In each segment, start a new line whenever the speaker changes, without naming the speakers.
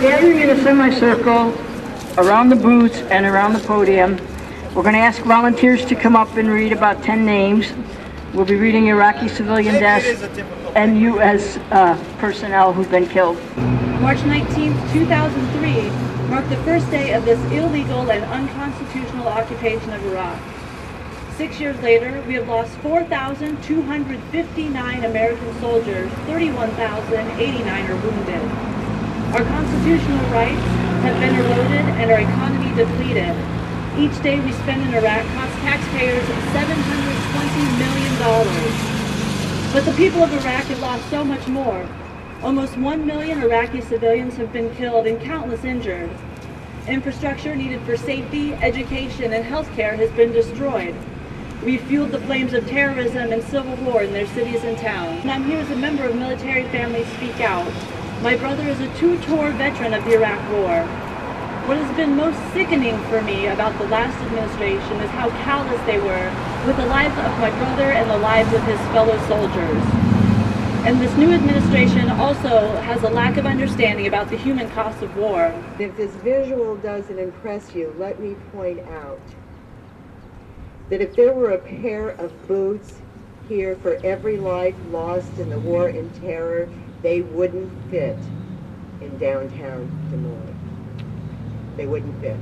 gathering in a semicircle around the booths and around the podium. We're going to ask volunteers to come up and read about 10 names. We'll be reading Iraqi civilian deaths and U.S. personnel who've been killed.
March 19, 2003 marked the first day of this illegal and unconstitutional occupation of Iraq. 6 years later, we have lost 4,259 American soldiers, 31,089 are wounded. Our constitutional rights have been eroded and our economy depleted. Each day we spend in Iraq costs taxpayers $720 million. But the people of Iraq have lost so much more. Almost 1 million Iraqi civilians have been killed and countless injured. Infrastructure needed for safety, education, and healthcare has been destroyed. We fueled the flames of terrorism and civil war in their cities and towns. And I'm here as a member of Military Families Speak Out. My brother is a two-tour veteran of the Iraq War. What has been most sickening for me about the last administration is how callous they were with the lives of my brother and the lives of his fellow soldiers. And this new administration also has a lack of understanding about the human cost of war.
If this visual doesn't impress you, let me point out that if there were a pair of boots here for every life lost in the war and terror, they wouldn't fit in downtown Des Moines. They wouldn't fit.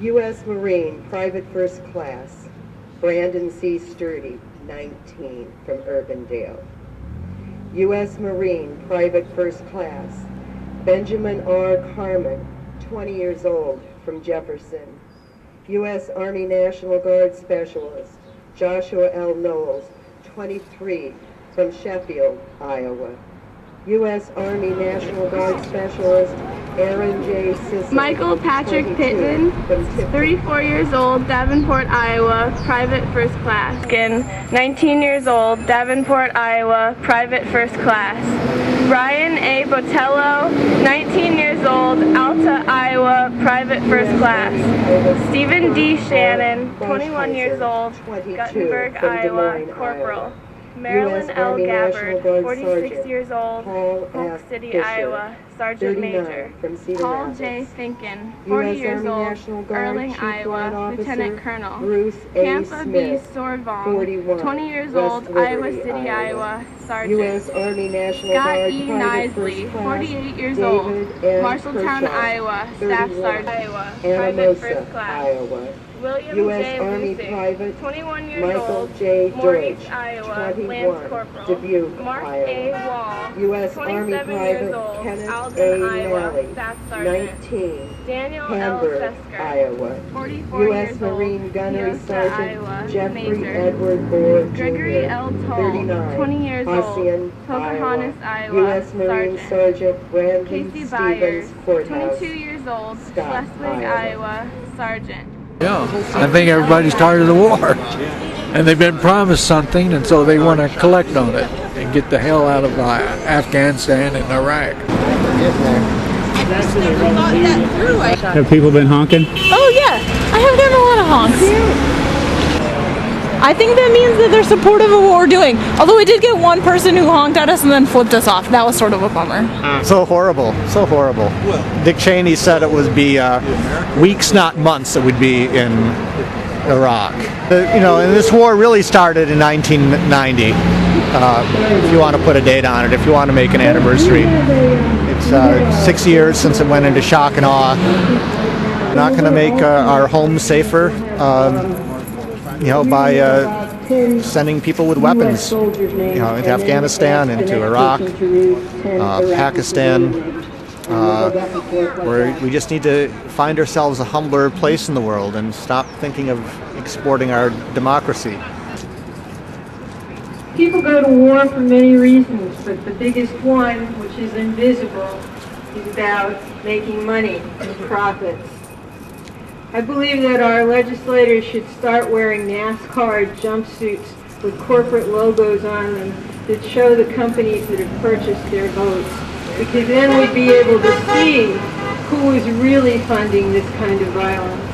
U.S. Marine, Private First Class, Brandon C. Sturdy, 19, from Urbandale. U.S. Marine, Private First Class, Benjamin R. Carmen, 20 years old, from Jefferson. U.S. Army National Guard Specialist, Joshua L. Knowles, 23, from Sheffield, Iowa. U.S. Army National Guard Specialist, Aaron J. Sisson,
Michael Patrick Pittman, 34 years old, Davenport, Iowa, Private First Class. 19 years old, Davenport, Iowa, Private First Class. Brian A. Botello, 19 years old, Alta, Iowa, Private First Class. Stephen D. Shannon, 21 years old, Guttenberg, Iowa, Corporal. Marilyn L. Gabbard, 46 years old, Polk City, Iowa, Sergeant Major. Paul J. Finken, 40 years old, Erling, Iowa, Lieutenant Colonel. Tampa B. Sorvong, 20 years old, Iowa City, Iowa, Sergeant. Scott E. Nisley, 48 years old, Marshalltown, Iowa, Staff Sergeant, Iowa, Private First Class. William J. Lusig, 21 years old, Maurice, Iowa, Lance Corporal.
Dubuque,
Mark
Iowa.
A. Wall,
U.S.
27
Army
years
Private
old,
Kenneth
Alden,
A.
Iowa,
Malley,
Staff Sergeant.
19,
Daniel
Hamburg,
L. Sesker,
Iowa.
44
U.S.
years
Marine
old,
Gunnery
Peosta,
Sergeant
Iowa,
Jeffrey
Major.
Edward Bohr,
Gregory
Jr.,
L. Toll,
39,
20 years old,
Ossian,
Pocahontas, Iowa,
U.S. Marine Sergeant Brandon
Casey Byers,
Stevens, Courthouse,
22 years old,
Scott,
Schleswig, Iowa, Sergeant.
Yeah, I think everybody's tired of the war, and they've been promised something, and so they want to collect on it and get the hell out of Afghanistan and Iraq.
Have people been honking?
Oh yeah, I have done a lot of honks. I think that means that they're supportive of what we're doing. Although we did get one person who honked at us and then flipped us off. That was sort of a bummer.
So horrible, so horrible. Dick Cheney said it would be weeks, not months, that we'd be in Iraq. And this war really started in 1990. If you want to put a date on it, if you want to make an anniversary. It's 6 years since it went into shock and awe. Not going to make our homes safer. By sending people with weapons, into Afghanistan, into Iraq, Pakistan, where we just need to find ourselves a humbler place in the world and stop thinking of exporting our democracy.
People go to war for many reasons, but the biggest one, which is invisible, is about making money and profits. I believe that our legislators should start wearing NASCAR jumpsuits with corporate logos on them that show the companies that have purchased their votes, because then we'd be able to see who is really funding this kind of violence.